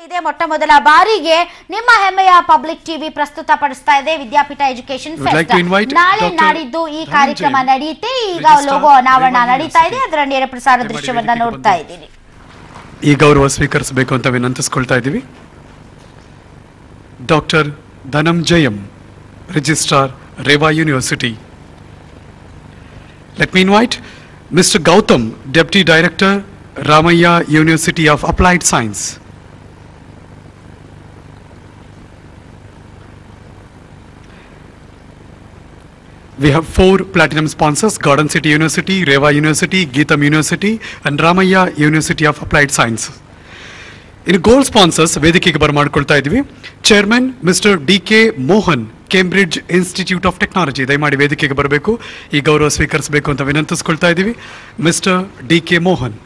ಇದೇ ಮೊಟ್ಟಮೊದಲ ಬಾರಿಗೆ ನಿಮ್ಮ ಹೆಮ್ಮೆಯ ಪಬ್ಲಿಕ್ ಟಿವಿ ಪ್ರಸ್ತುತಪಡಿಸ್ತಾ ಇದೆ ವಿದ್ಯಾಪೀಠ ಎಜುಕೇಶನ್ ಫೆಸ್ಟ್. ನಾಳೆ ನಾಡಿದ್ದು ಈ ಕಾರ್ಯಕ್ರಮ ನಡೆಯುತ್ತೆ. ಈಗ ಲೋಗೋ ಅನಾವರಣ ನಡೀತಾ ಇದೆ. ಅದರ ನೇರ ಪ್ರಸಾರ ದೃಶ್ಯವನ್ನ ನೋಡ್ತಾ ಇದ್ದೀರಿ. ಈ ಗೌರವ ಸ್ವೀಕರಿಸಬೇಕು ಅಂತ ವಿನಂತಿಸಿಕೊಳ್ತಾ ಇದ್ದೀವಿ. Doctor Dhananjayam, registrar, Reva university. Let me invite Mr. Gautam, Deputy Director, Ramaiah University of Applied Science. We have 4 platinum sponsors: Garden City University, Reva University, Geetham University, and Ramaiah University of Applied Science. In gold sponsors, ವೇದಿಕೆಗೆ ಬರಮಾಡಿಕೊಳ್ತಾ ಇದ್ದೀವಿ. Chairman mister D K. Mohan, Cambridge institute of technology. ದಯಮಾಡಿ ವೇದಿಕೆಗೆ ಬರಬೇಕು, ಈ ಗೌರವ ಸ್ವೀಕರಿಸಬೇಕು ಅಂತ ವಿನಂತಿಸ್ಕೊಳ್ತಾ ಇದ್ದೀವಿ. Mister D K. ಮೋಹನ್.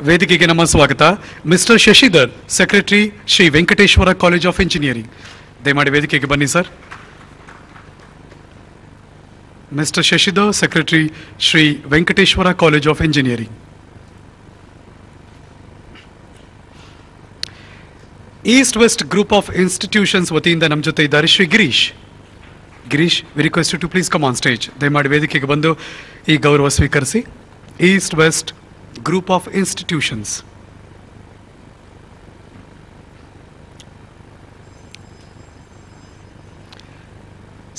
ವೇದಿಕೆಗೆ ನಮ್ಮ ಸ್ವಾಗತ. Mister Shashidhar, secretary, Shri Venkateshwara college of engineering. ದಯಮಾಡಿ ವೇದಿಕೆಗೆ ಬನ್ನಿ sir. Mister Shashidhar, secretary, Shri Venkateshwara college of engineering. East west group of institutions ವತಿಯಿಂದ ನಮ್ಮ ಜೊತೆ ಇದ್ದಾರೆ Shri Girish. Girish, we request you to please come on stage. ದಯಮಾಡಿ ವೇದಿಕೆಗೆ ಬಂದು ಈ ಗೌರವ ಸ್ವೀಕರಿಸಿ. East west group of institutions.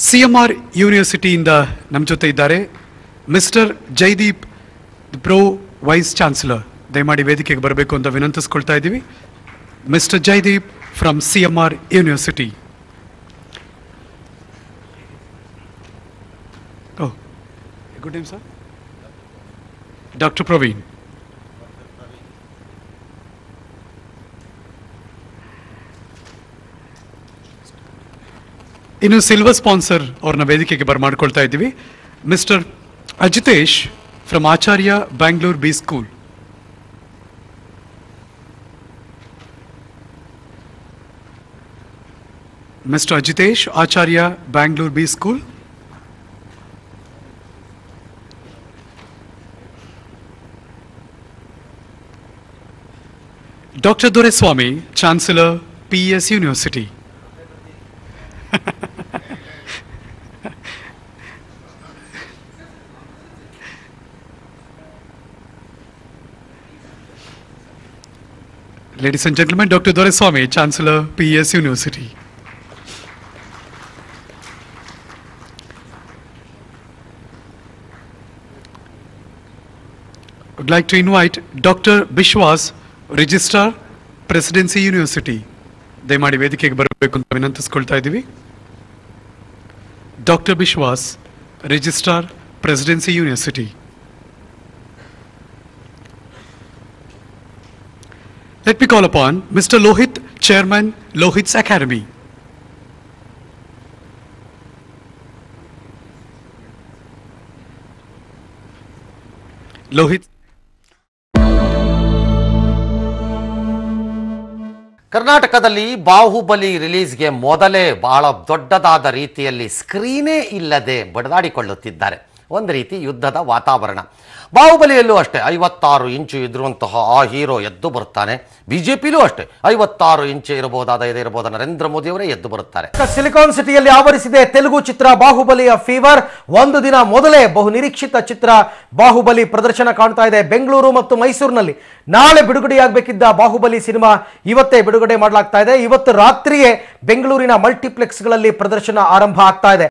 CMR ಯೂನಿವರ್ಸಿಟಿಯಿಂದ ನಮ್ಮ ಜೊತೆ ಇದ್ದಾರೆ mister Jaideep, pro vice chancellor. ದಯಮಾಡಿ ವೇದಿಕೆಗೆ ಬರಬೇಕು ಅಂತ ವಿನಂತಿಸ್ಕೊಳ್ತಾ ಇದ್ದೀವಿ. Mister Jaideep from CMR university. Good name sir. Doctor Praveen. ಇನ್ನು ಸಿಲ್ವರ್ ಸ್ಪಾನ್ಸರ್ ಅವ್ರನ್ನ ವೇದಿಕೆಗೆ ಬರಮಾಡ್ಕೊಳ್ತಾ ಇದ್ದೀವಿ. Mister Ajitesh from Acharya Bangalore B school. Mister Ajitesh, Acharya Bangalore B school. Doctor Doreswamy, chancellor, PES university. Ladies and gentlemen, Dr. Doreswamy, Chancellor, PES University. I would like to invite Dr. Bishwas, Registrar, Presidency University. ದಯಮಾಡಿ ವೇದಿಕೆಗೆ ಬರಬೇಕು ಅಂತ ವಿನಂತಿಸ್ಕೊಳ್ತಾ ಇದ್ದೀವಿ. Dr. Bishwas, Registrar, Presidency University. Let me call upon Mr. Lohit, Chairman, Lohit's Academy. Lohit. ಕರ್ನಾಟಕದಲ್ಲಿ ಬಾಹುಬಲಿ ರಿಲೀಸ್ಗೆ ಮೊದಲೇ ಬಹಳ ದೊಡ್ಡದಾದ ರೀತಿಯಲ್ಲಿ ಸ್ಕ್ರೀನೇ ಇಲ್ಲದೆ ಬಡದಾಡಿಕೊಳ್ಳುತ್ತಿದ್ದಾರೆ. ಒಂದು ರೀತಿ ಯುದ್ಧದ ವಾತಾವರಣ. ಬಾಹುಬಲಿಯಲ್ಲೂ ಅಷ್ಟೇ 56 ಇಂಚು ಇದ್ರುವಂತಹ ಆ ಹೀರೋ ಎದ್ದು ಬರುತ್ತಾನೆ. ಬಿಜೆಪಿಲೂ ಅಷ್ಟೇ 56 ಇಂಚು ಇರಬಹುದಾದ ನರೇಂದ್ರ ಮೋದಿ ಅವರೇ ಎದ್ದು ಬರುತ್ತಾರೆ. ಸಿಲಿಕಾನ್ ಸಿಟಿಯಲ್ಲಿ ಆವರಿಸಿದೆ ತೆಲುಗು ಚಿತ್ರ ಬಾಹುಬಲಿಯ ಫೀವರ್. ಒಂದು ದಿನ ಮೊದಲೇ ಬಹು ನಿರೀಕ್ಷಿತ ಚಿತ್ರ ಬಾಹುಬಲಿ ಪ್ರದರ್ಶನ ಕಾಣ್ತಾ ಇದೆ ಬೆಂಗಳೂರು ಮತ್ತು ಮೈಸೂರಿನಲ್ಲಿ. ನಾಳೆ ಬಿಡುಗಡೆಯಾಗಬೇಕಿದ್ದ ಬಾಹುಬಲಿ ಸಿನಿಮಾ ಇವತ್ತೇ ಬಿಡುಗಡೆ ಮಾಡಲಾಗ್ತಾ ಇದೆ. ಇವತ್ತು ರಾತ್ರಿಯೇ ಬೆಂಗಳೂರಿನ ಮಲ್ಟಿಪ್ಲೆಕ್ಸ್ಗಳಲ್ಲಿ ಪ್ರದರ್ಶನ ಆರಂಭ ಆಗ್ತಾ ಇದೆ.